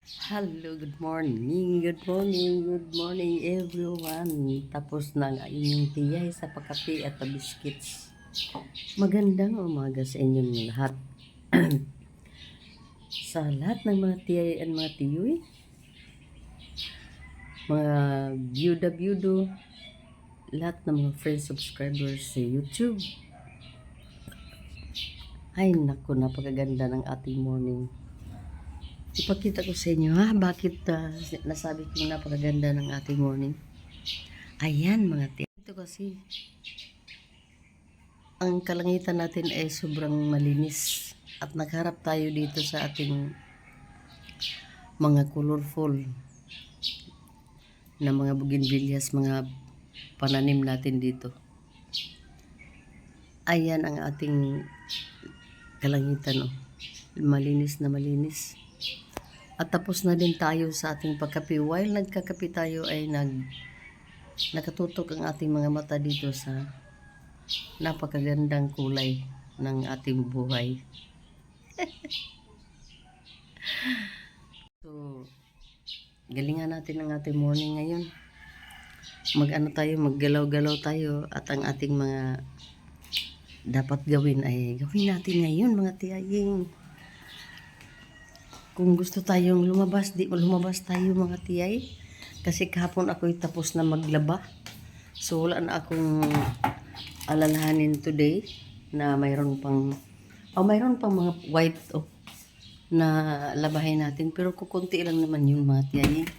Hello, good morning everyone. Tapos na ang inyong tiyay sa pakape at biscuits. Magandang umaga sa inyong lahat. Sa lahat ng mga tiyay at mga tiyoy, mga byuda-byudo, lahat ng mga friends subscribers sa YouTube. Ay naku, napakaganda ng ating morning. Ipakita ko sa inyo bakit nasabi ko napakaganda ng ating morning. Ayan mga tiyay. Ito kasi ang kalangitan natin ay sobrang malinis at nagharap tayo dito sa ating mga colorful na mga bougainvilleas, mga pananim natin dito. Ayan ang ating kalangitan, oh. Malinis na malinis. At tapos na din tayo sa ating pagkape. While nagkakape tayo ay nakatutok ang ating mga mata dito sa napakagandang kulay ng ating buhay. So, galingan natin ang ating morning ngayon. Maggalaw-galaw tayo at ang ating mga dapat gawin ay gawin natin ngayon mga tiyaying. Kung gusto tayong lumabas tayo mga tiyay. Kasi kahapon ako'y tapos na maglaba. So wala na akong alalahanin today na mayroon pang mga white na labahin natin. Pero kukunti lang naman yun mga tiyaying.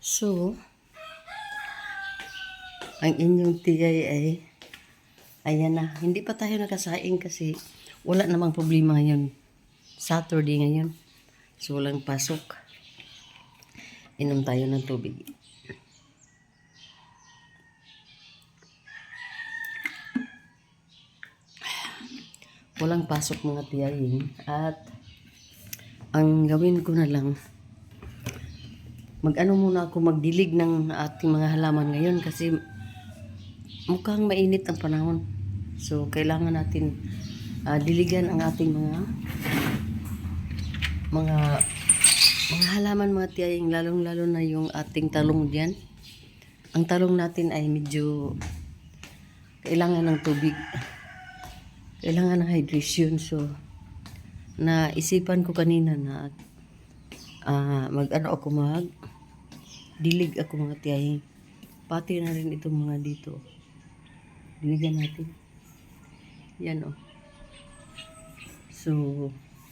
So, ang inyong tiyay ay ayan na. Hindi pa tayo nakasaing kasi wala namang problema ngayon. Saturday ngayon. So, walang pasok. Inom tayo ng tubig. Walang pasok mga tiyayin. At ang gawin ko na lang, muna ako magdilig ng ating mga halaman ngayon kasi mukhang mainit ang panahon. So, kailangan natin diligan ang ating mga halaman mga tiyaying, lalong-lalo na yung ating talong diyan. Ang talong natin ay medyo kailangan ng tubig. Kailangan ng hydration. So, naisipan ko kanina na dilig ako mga tiyaying. Pati na rin itong mga dito. Diligan natin. Yan oh. So,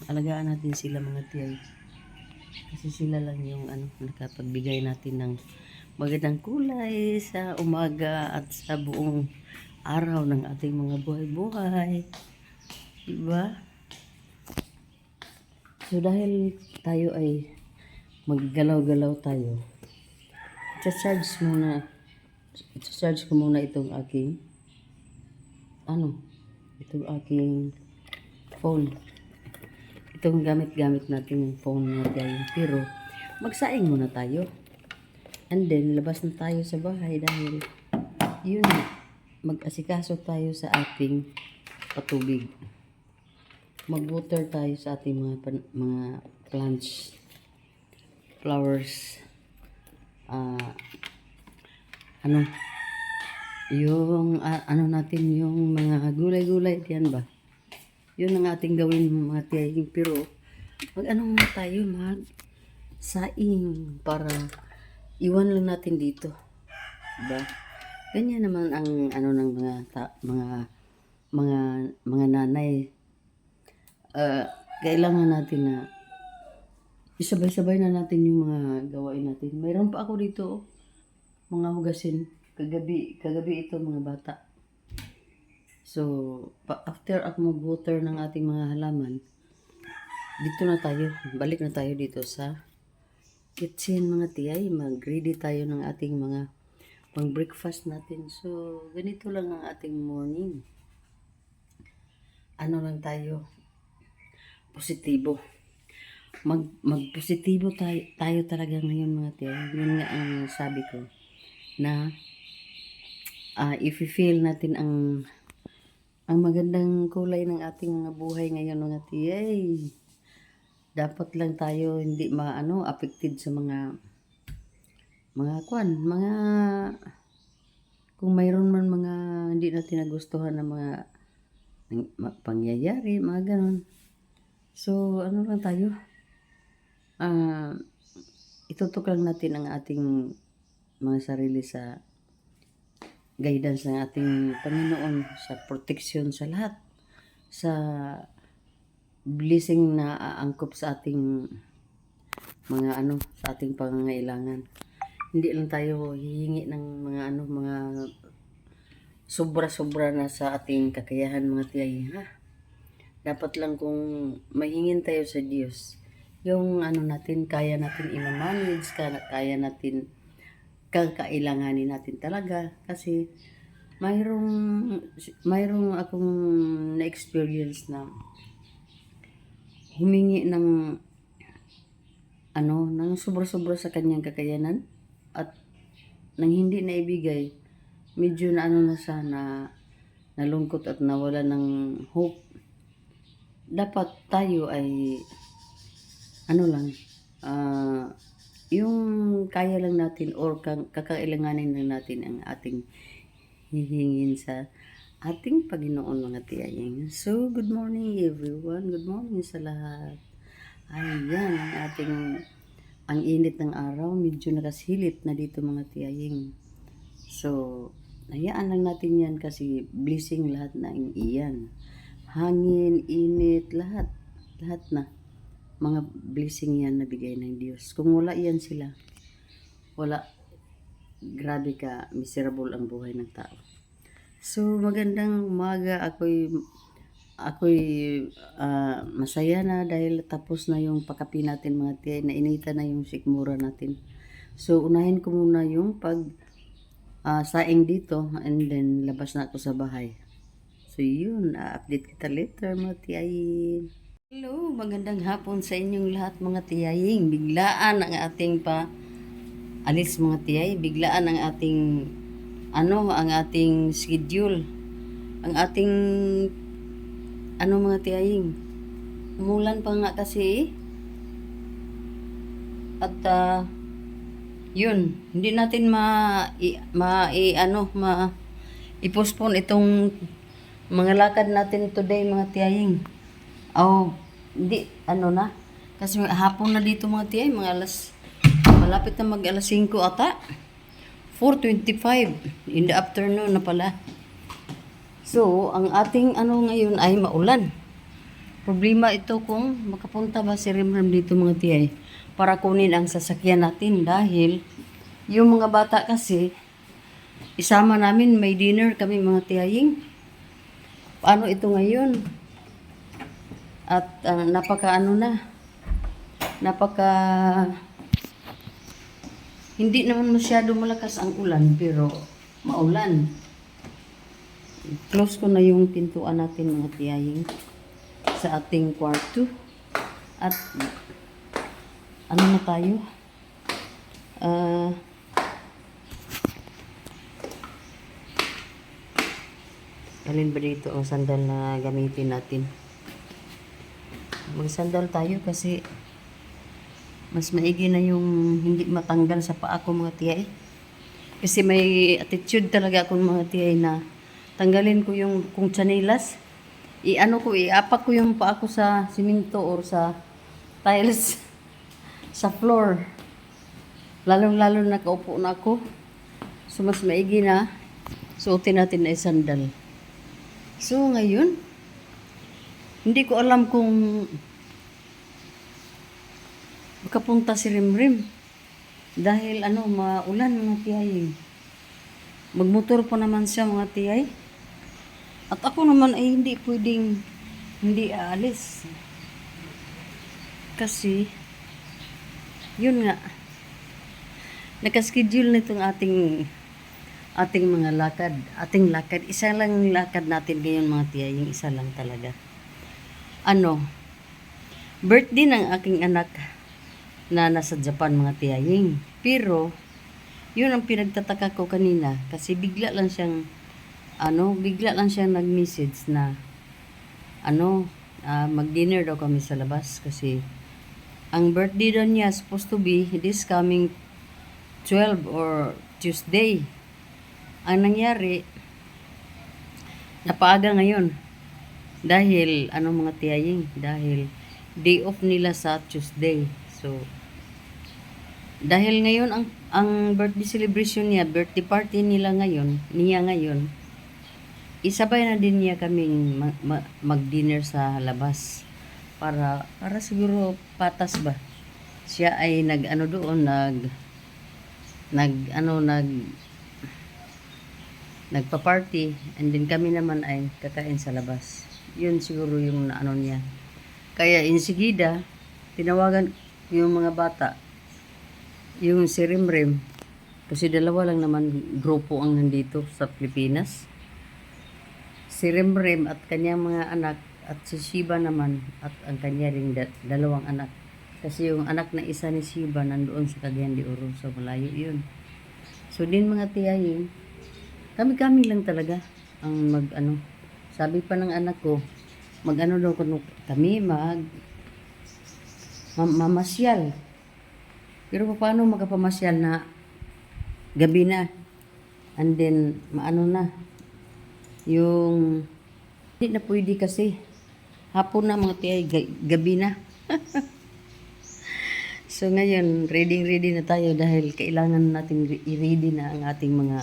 alagaan natin sila mga tiyay. Kasi sila lang yung nakapagbigay natin ng magandang kulay sa umaga at sa buong araw ng ating mga buhay-buhay. Diba? So, dahil tayo ay maggalaw-galaw tayo, i-charge ko muna itong aking phone. Itong gamit-gamit natin phone na tayo. Pero, magsaing muna tayo. And then, labas na tayo sa bahay dahil yun, mag-asikaso tayo sa ating patubig. Mag-water tayo sa ating mga plants, flowers, yung mga gulay-gulay diyan ba? Yun ang ating gawin mga tiyay. Pero muna tayo saing para iwan lang natin dito. Diba? Ganyan naman ang ng mga nanay. Kailangan natin na isabay-sabay na natin yung mga gawain natin. Mayroon pa ako dito mga hugasin. Kagabi ito mga bata. So, after ako mag-water ng ating mga halaman, balik na tayo dito sa kitchen mga tiyay. Mag-ready tayo ng ating mga pang-breakfast natin. So, ganito lang ang ating morning. Lang tayo, positibo. Mag-positibo tayo talaga ngayon mga tiyay. Yun nga ang sabi ko na i-feel natin ang magandang kulay ng ating mga buhay ngayon mga tiyay. dapat lang tayo hindi maano affected sa mga kung mayroon man mga hindi natin nagustuhan na mga pangyayari, mga ganun. So, ano lang tayo, ah, itutok lang natin ang ating mga sarili sa guidance ng ating Panginoon, sa proteksyon sa lahat, sa blessing na aangkop sa ating sa ating pangangailangan. Hindi lang tayo hihingi ng mga sobra-sobra na sa ating kakayahan, mga tiyay, ha? Dapat lang kung mahingin tayo sa Diyos, yung natin, kaya natin i-manage, kaya natin, kakailanganin natin talaga. Kasi mayroong akong na-experience na humingi ng sobra-sobra sa kanyang kakayanan, at nang hindi na ibigay, medyo na siya, na nalungkot at nawala ng hope. Dapat tayo ay lang, yung kaya lang natin or kakailanganin lang natin ang ating hihingin sa ating Panginoon, mga tiyaying. So, good morning everyone. Good morning sa lahat. Ayan, ang init ng araw, medyo nakasilip na dito, mga tiyaying. So, hayaan lang natin yan kasi blessing lahat na iyan. Hangin, init, lahat na. Mga blessing yan na bigay ng Diyos. Kung wala yan sila, wala, grabe ka, miserable ang buhay ng tao. So, magandang umaga. Ako'y masaya na dahil tapos na yung pakapi natin, mga tiyay. Nainita na yung sikmura natin. So, unahin ko muna yung saing dito, and then labas na ako sa bahay. So, yun. Update kita later, mga tiyayin. Hello, magandang hapon sa inyong lahat, mga tiyaying. Biglaan ang ating alis, mga tiyay. Biglaan ang ating schedule. Ang ating mga tiyaying. Umulan pa nga kasi. At yun, hindi natin i-postpone itong mga lakad natin today, mga tiyaying. Hindi, kasi hapon na dito, mga tiyay, malapit na mag-alas 5 ata. 4:25 in the afternoon na pala. So, ang ating ngayon ay maulan. Problema ito kung makapunta ba si Rimram dito, mga tiyay, para kunin ang sasakyan natin, dahil yung mga bata kasi isama namin, may dinner kami, mga tiyaying. Paano ito ngayon? At hindi naman masyado malakas ang ulan, pero maulan. Close ko na yung pintuan natin, mga tiyaying, sa ating kwarto. At na tayo? Alin ba dito ang sandal na gamitin natin? Magsandal tayo kasi mas maigi na yung hindi matanggal sa paa ko, mga tiyay. Kasi may attitude talaga ako, mga tiyay, na tanggalin ko yung kung chanelas. Iapak ko yung paa ko sa simento or sa tiles sa floor. Lalong-lalo nakaupo na ako. So, mas maigi na suotin natin na sandal. So, ngayon, hindi ko alam kung makapunta si Rimrim. Dahil maulan, mga tiyay. Magmotor pa naman siya, mga tiyay. At ako naman ay hindi pwedeng hindi aalis. Kasi, yun nga, nakaschedule nitong ating mga lakad. Isa lang lakad natin ngayon, mga tiyay. Yung isa lang talaga. Birthday ng aking anak na nasa Japan, mga tiyaying. Pero, yun ang pinagtataka ko kanina. Kasi bigla lang siyang nag-message na mag-dinner daw kami sa labas kasi Ang birthday daw niya supposed to be this coming 12 or Tuesday. Ang nangyari, napaaga ngayon. Dahil, mga tiyaying, dahil day off nila sa Tuesday. So, dahil ngayon ang birthday celebration niya, birthday party niya ngayon, isabay na din niya kaming mag-dinner sa labas. Para siguro patas ba. Siya ay nagpa-party, and then kami naman ay kakain sa labas. Yun siguro yung niya. Kaya insigida, tinawagan yung mga bata, yung si Rimrim, kasi dalawa lang naman grupo ang nandito sa Pilipinas. Si Rimrim at kanyang mga anak, at si Shiba naman, at ang kanya ring dalawang anak. Kasi yung anak na isa ni Shiba nandoon sa Cagayan de Oro, so malayo yun. So din mga tiyahin, kami lang talaga ang sabi pa ng anak ko, daw kami mamasyal. Pero paano magpapamasyal na gabi na, and then yung hindi na pwede kasi hapon na mga tiyay, gabi na. So ngayon, ready na tayo dahil kailangan natin i-ready na ang ating mga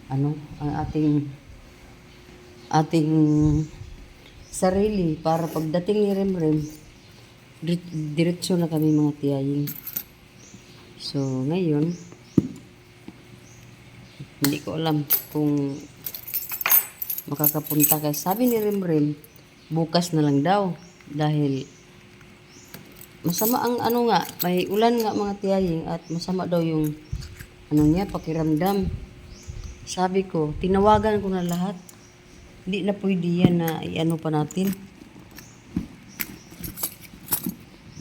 ang ating sarili para pagdating ni Remrem, diretso na kami mga tiyaying. So ngayon, hindi ko alam kung makakapunta, kasi sabi ni Remrem bukas na lang daw dahil masama ang may ulan nga mga tiyaying, at masama daw yung pakiramdam. Sabi ko, tinawagan ko na lahat. Hindi na pwede yan na pa natin.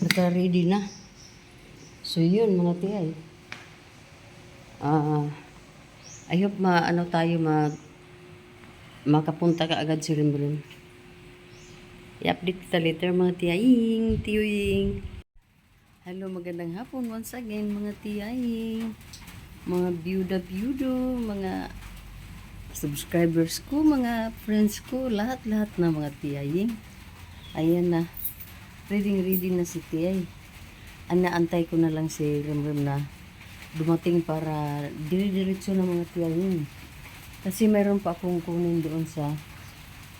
Naka-ready na. So yun mga tiyay. I hope makapunta ka agad si Rimrim. I-update kita later mga tiyaying. Hello, magandang hapon once again mga tiyaying. Mga byuda, mga subscribers ko, mga friends ko, lahat na mga tiyaying. Ayan na. Ready na si tiyay. Naantay ko na lang si Rimrim na dumating para dire-diretso na mga tiyaying. Kasi mayroon pa akong kunin doon sa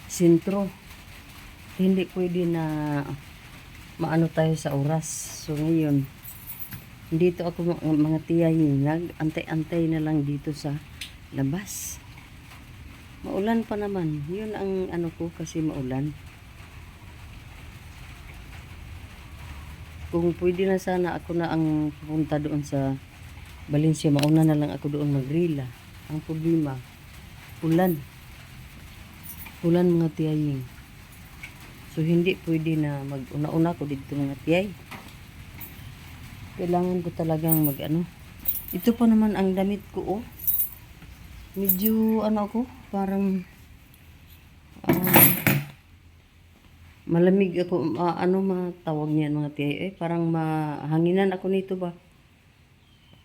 sentro. Hindi pwede na tayo sa oras. So ngayon, dito ako mga tiyaying, nag-antay-antay na lang dito sa labas. Maulan pa naman. Yun ang ko, kasi maulan. Kung pwede na sana ako na ang pupunta doon sa Valencia, mauna na lang ako doon magrila. Ang problema, ulan mga tiyaying. So hindi pwede na mag-una-una ko dito mga tiyay. Kailangan ko talagang ito pa naman ang damit ko, medyo ako, parang malamig ako, matawag niyan mga tiyay, parang mahanginan ako nito ba,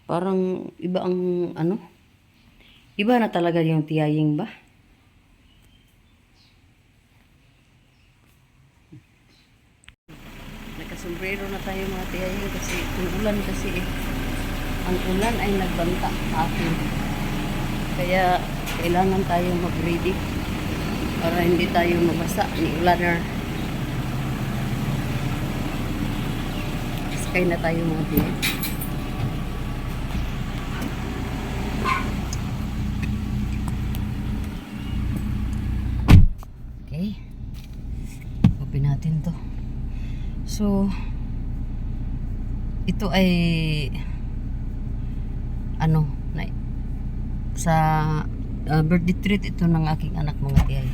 parang iba ang iba na talaga yung tiyaying ba. Nakasombrero na tayo mga tiyaying kasi ang ulan ang ulan ay nagbanta sa akin, kaya kailangan tayo mag-ready para hindi tayo mabasa ni ulaner. Sakay na tayo mga tiyay. Okay, open natin to. So ito ay sa birthday treat ito ng aking anak mga tiyay.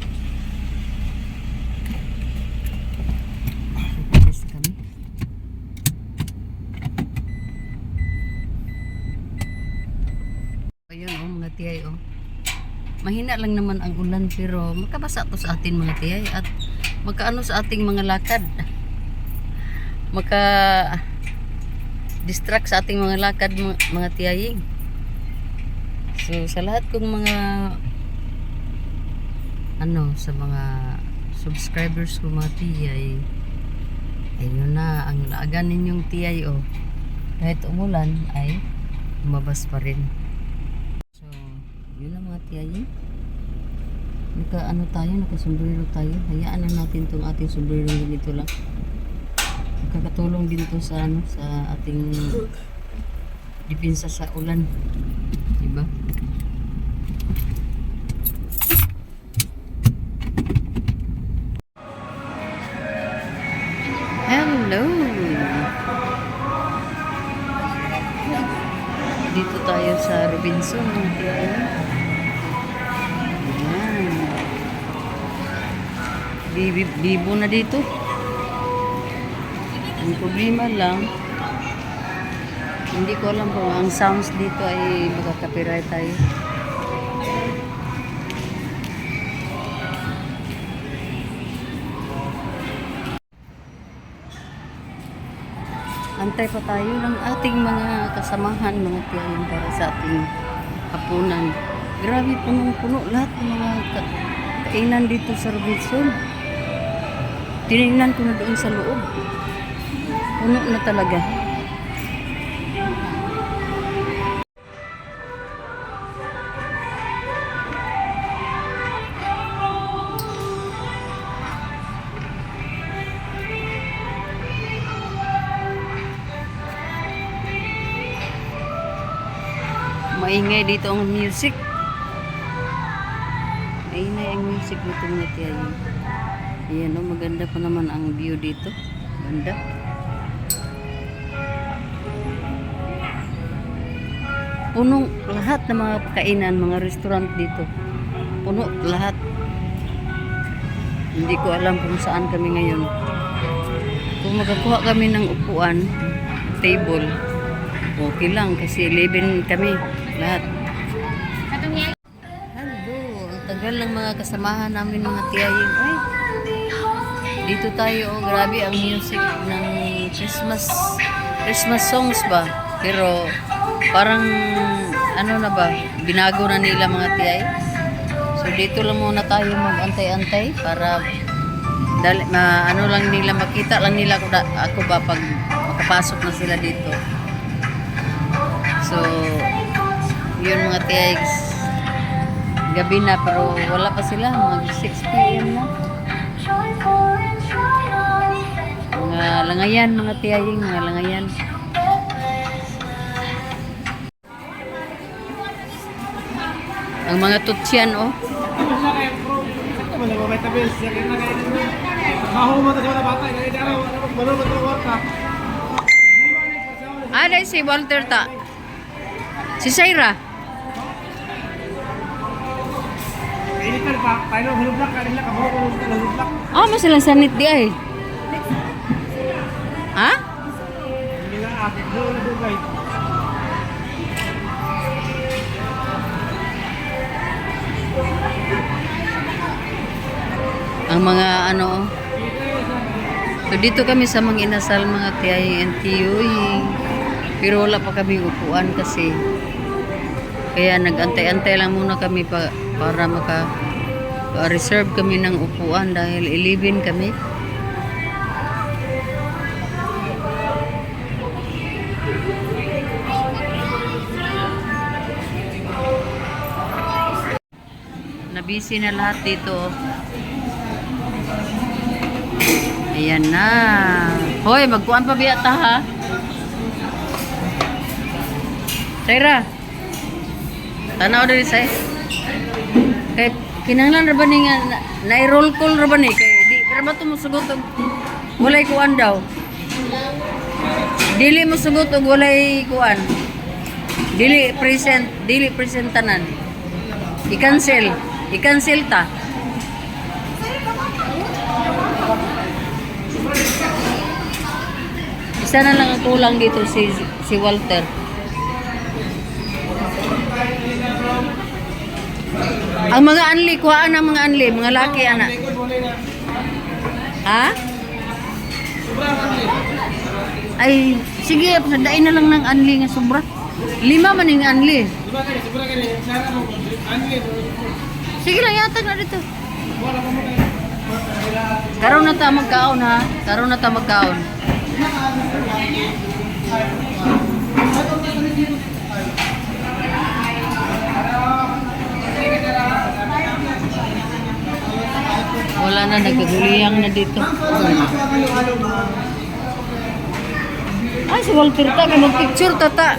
So, kami. Ayun mga tiyay mahina lang naman ang ulan, pero makabasa to sa atin mga tiyay, at makaano sa ating mga lakad, distract sa ating mga lakad mga tiyaying. So sa lahat kong mga sa mga subscribers ko mga tiyay, ayun na ang laagan ninyong tiyay kahit umulan ay lumabas pa rin. So yun na mga tiyay, nakasombrero tayo. Hayaan na natin tong ating sombrero ganito lang. Nakakatulong din to sa sa ating depensa sa ulan, diba? Hello! Dito tayo sa Robinson. Ayan. Bibo na dito. Ang problema lang, hindi ko alam kung ang sounds dito ay magkaka-copyright tayo. Antay pa tayo ng ating mga kasamahan, mga tiyahin para sa ating hapunan. Grabe, punong-puno lahat ng mga kainan dito sa Robinson. Tinignan ko na doon sa loob. Puno na talaga. Maingay dito ang music. Maingay ang music dito mga tiyayin. Ayan maganda pa naman ang view dito. Ganda. Puno lahat ng mga kainan, mga restaurant dito. Puno lahat. Hindi ko alam kung saan kami ngayon. Kung magkakuha kami ng upuan, table, okay lang kasi 11 kami lahat. Hello, ang tagal ng mga kasamahan namin mga tiyayin. Ay, dito tayo, grabe ang music ng Christmas songs ba? Pero parang na ba, binago na nila mga tiyay. So dito lang muna tayo mag-antay-antay para lang nila, makita lang nila ako ba pag makapasok na sila dito. So yun mga tiyay, gabi na pero wala pa sila, mag 6 PM na. Mga langayan mga tiyaying, mga langayan. Ang mga tutsyan Ada si Walter ta. Si Saira. Mas silang sanit di ay. Ha? Ang mga so dito kami sa mga inasal mga tiyay and tiyoy, pero wala pa kami upuan kasi kaya nag-antay-antay lang muna kami para maka-reserve kami ng upuan dahil 11 kami. Nabisi na lahat dito. Ayan na. Hoy, magkuhan pa biya ta ha. Saira. Tanaw diri say. Kay kinahanglan ra ba ni nga na-roll call ra ba ni kay di ra ba to mosugot og walay kuan daw. Dili mosugot og walay kuan. Dili present tanan. I-cancel ta. Isa na lang ang kulang dito si Walter. Ang mga anli, kuhaan ang mga anli, mga laki anak. Ha? Ay, sige, pagdain na lang ng anli nga sobra. 5 man yung anli. Sige lang, yatag na dito. Karon na ta magkaon ha. Karon na ta magkaon. Wala na, nagkaguliyang na dito. Ay, si Walter ta, may mag-picture tata.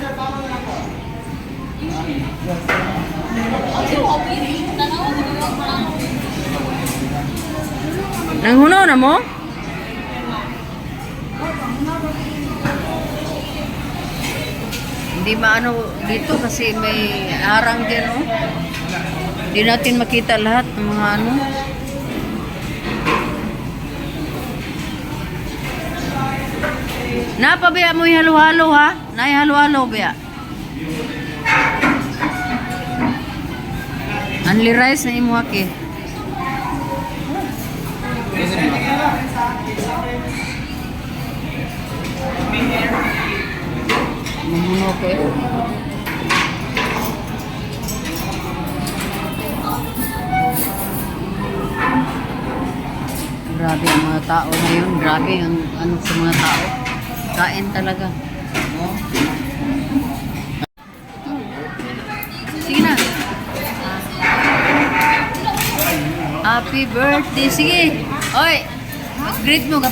Nanghunaw na mo? Hindi maano dito kasi may harang din, oh. Hindi natin makita lahat ng mga ano. Napabaya mo yung halo-halo ha? Nay halo-halo baya. Only rice na imo haki. Mamuno ko eh. Grabe ang mga tao ngayon. Grabe ang ano sa mga tao. Kain talaga. Sige na. Happy birthday. Sige. Oy. Greet mo ka.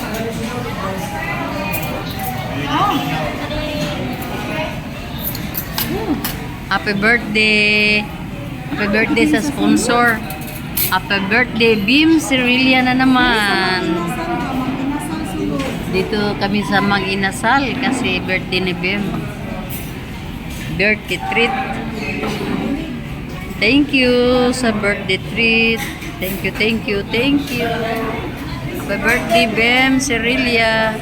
Happy birthday. Happy birthday sa sponsor. Happy birthday, Bim Cirilia na naman. Dito kami sa Mang Inasal kasi birthday ni Bim. Birthday treat. Thank you sa birthday treat. Thank you, thank you, thank you. Happy birthday, Bim Cirilia.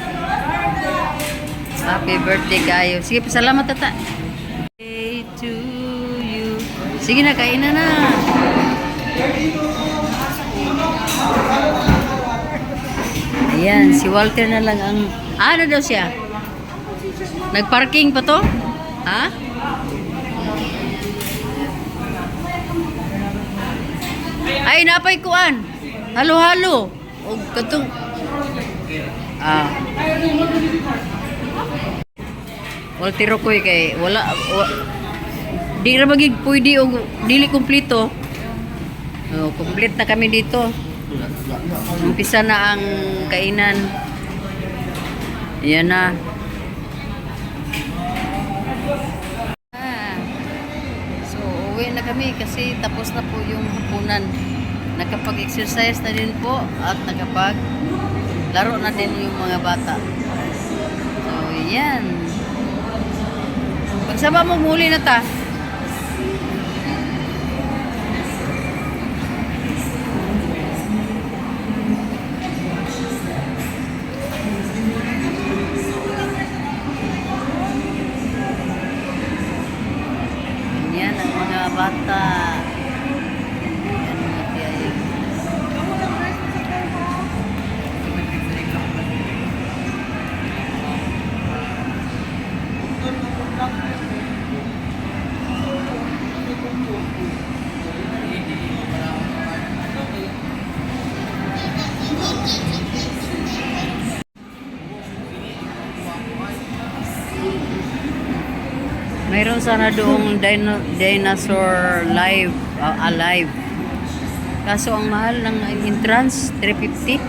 Happy birthday kayo. Sige, pasalamat tata. Day to you. Sige na, kainan na. Ayan, si Walter na lang ang... Ano daw siya? Nagparking pa to? Ha? Ay, napay kuan. Halo-halo. O, katong... Walter ko kay... Di na magig pwede o dili kumplito. Complete na kami dito. Umpisa na ang kainan. Yan na. So, uwi na kami kasi tapos na po yung hapunan. Nakapag-exercise na din po at nakapag-laro na din yung mga bata. So, yan. Pagsaba mo muli na ta. Bata. Yan mga tiyay. Mayroon sana doong dinosaur alive. Kaso ang mahal ng entrance, 350.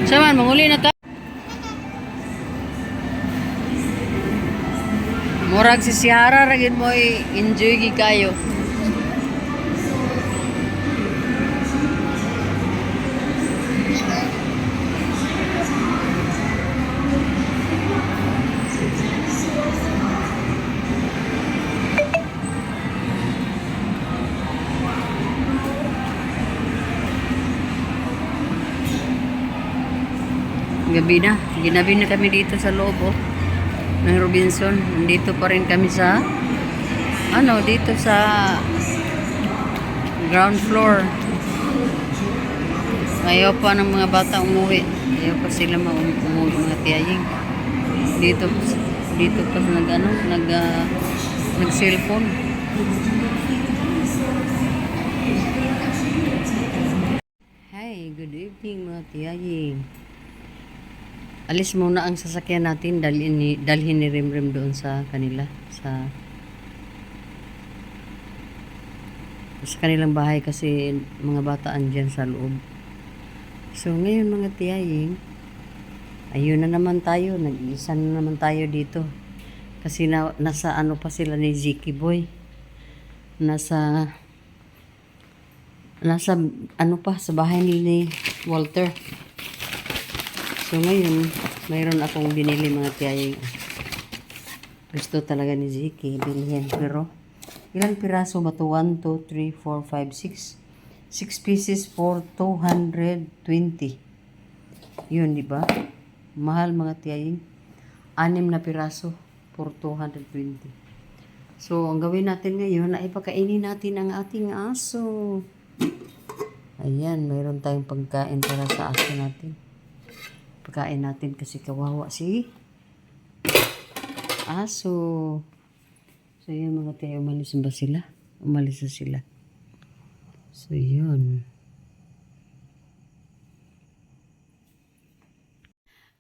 Saman, manguli na ta. Murag si Sihara ragid mo enjoy gi kayo. Gabi na. Ginabi na kami dito sa loob, oh. ng Robinson. Dito pa rin kami sa dito sa ground floor. Ayaw pa ng mga bata umuwi. Ayaw pa sila umuwi mga tiyaying. Dito pa nag cellphone. Hi, good evening mga tiyaying. Alis muna ang sasakyan natin, dalhin ni Rimrim doon sa kanila sa kanilang bahay kasi mga bata andyan sa loob. So ngayon mga tiyaying, ayun na naman tayo, nag-isa na naman tayo dito. Kasi nasa pa sila ni Ziki Boy. Nasa sa bahay ni Walter. So ngayon, mayroon akong binili mga tiyaying. Gusto talaga ni Ziki bilhin, pero ilang piraso ba to? 1, 2, 3, 4, 5, 6. 6 pieces for 220. Yun, di ba? Mahal mga tiyaying. 6 na piraso for 220. So, ang gawin natin ngayon ay pagkainin natin ang ating aso. Ayan, mayroon tayong pagkain para sa aso natin. Pagkain natin kasi kawawa si aso. So, yun mga tiyaying, umalis ba sila? Umalis na sila. So, yun.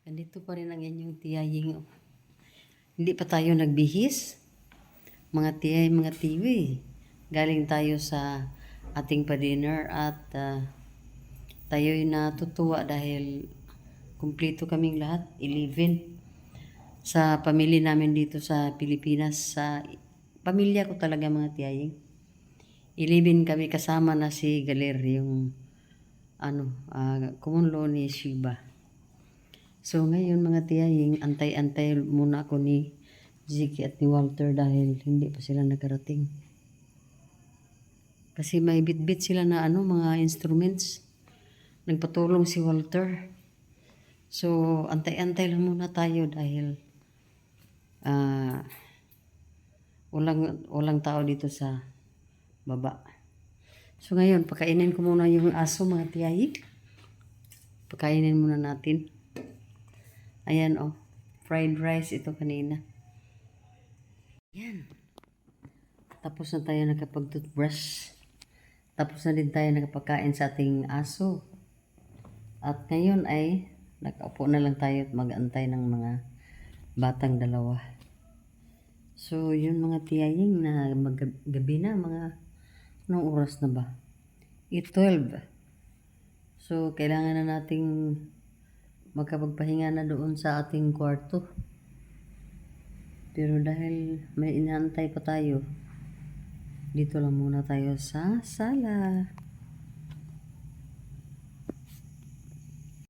Andito pa rin ang inyong tiyaying. Hindi pa tayo nagbihis. Mga tiyay, mga tiwi. Galing tayo sa ating pa-dinner at tayo'y natutuwa dahil kumpleto kaming lahat. 11. Sa pamilya namin dito sa Pilipinas. Sa pamilya ko talaga mga tiyaying. 11 kami kasama na si Galer, yung kumunlo ni Shiba. So ngayon mga tiyaying, antay-antay muna ako ni Ziki at ni Walter dahil hindi pa sila nakarating. Kasi may bit-bit sila na mga instruments. Nagpatulong si Walter. So antay-antay lang muna tayo dahil walang tao dito sa baba. So ngayon, pakainin ko muna yung aso mga tiyaying. Pakainin muna natin. Ayan fried rice ito kanina. Ayan. Tapos na tayo nakapag-toothbrush. Tapos na din tayo nakapagkain sa ating aso. At ngayon ay nakaupo na lang tayo at mag-antay ng mga batang dalawa. So yun mga tiyaying, na gabi na, mga anong oras na ba? 8:12. So kailangan na nating magkapagpahinga na doon sa ating kwarto. Pero dahil may inaantay pa tayo, dito lang muna tayo sa sala.